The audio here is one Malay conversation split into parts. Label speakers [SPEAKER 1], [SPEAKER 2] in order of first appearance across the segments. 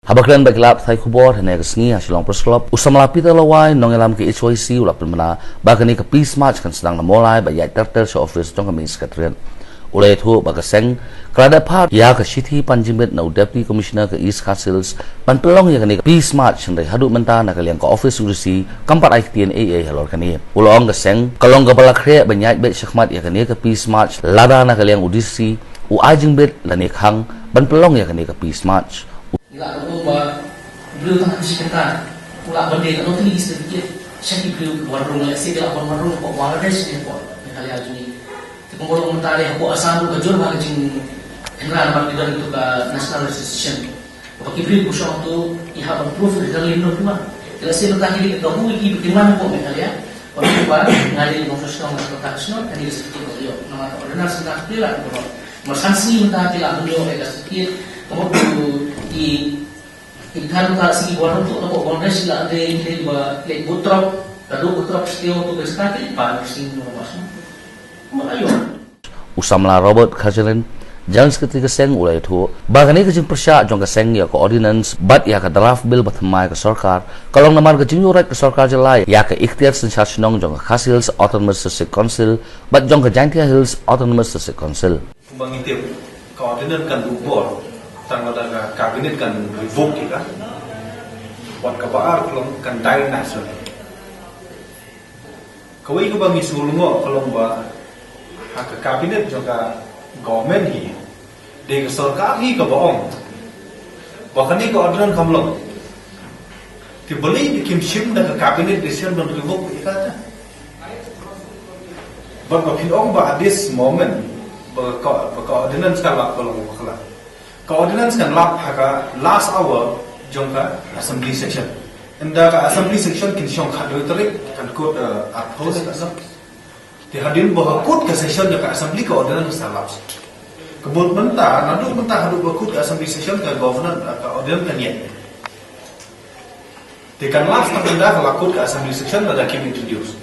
[SPEAKER 1] Habakran baglap thai khubor hene gasngi hasilong presklop usamla pita lawai nongelam ke HYC ula Pynbna bagani ke peace march kan sedang na Mawlai ba yai terter show office tong kami Secretariat ulai thu bagaseng kelada part ya ke city panjimet na deputy commissioner ke East Castles panpelong ya kani peace march ndai hadu menta na kalian ke office ngurusi kampat ITN AA halor kani ulong gaseng kalong gabala khre banyai bet syakmat ya kani ke peace march lada na kalian udisi u ajing bet lani khang panpelong ya kani ke peace march
[SPEAKER 2] Ila ba beliau tengah Secretariat pula benda tak tahu sedikit syakir beliau warung lah segala warung kok Bangladesh ni kok kali aja ni tengok mentari aku asal tu kejur bagi jing hendak bagi dan itu ke national association bagi beliau kusong tu iha proof dari Indo tu mah kalau saya mentah ini kita hui ini bagaimana kok kali ya kalau cuba ngali profesional nasional kan ini sedikit beliau nama ordenar sedang tidak tu mersansi mentah tidak beliau agak sedikit kemudian di kan kalau segi warung tu nak Bangladesh lah ada ini dua lek butrop lalu butrop setiap tu bersekali pada sini masuk Melayu
[SPEAKER 1] usamla Robert Kajalan jangan seketika seng ulai tu bagani kejeng persya jong keseng ya ke ordinance bat ya ke draft bill bertemai ke sarkar kalau namar kejeng yurat ke sarkar jelai ya ke ikhtiar sensasyon jong ke Khas Autonomous District Council bat jong ke Jaintia Hills Autonomous District Council
[SPEAKER 3] mengitip ke ordinance kan ubor tanggal kabinet kan revoke kita buat kebaar kalau kan dai nasional kawai ke bagi sulungo kalau ba hak kabinet juga government hi de sarkar hi ke baong bahkan ni ke orderan kamlong ti beli dikim sim da kabinet decision don revoke ikata but pin ba at this moment ba ordinance kala kalau kala Ordinance kan lap haka last hour jongka assembly section. Enda ka assembly section kin syong khadoi tarik kan kod athos kasam. Ti hadin bahwa kod ka session ka assembly ka ordinance salap. Kebut mentah nadu mentah hadu kod ka assembly section ka governor ka ordinance kan yet. Ti kan last tanda ka kod ka assembly section ada kim introduce.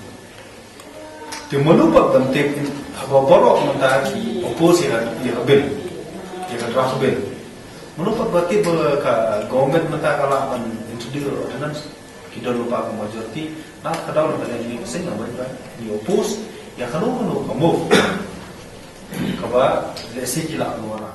[SPEAKER 3] Ti menupak dan tip borok mentah ki oppose ya bill. Ya draft bill. Menurut berarti ke government mentah kalau akan introduce ordinance kita lupa ke majority nah kadang orang yang sing nak buat di oppose ya kalau kamu move kaba lesi kila luar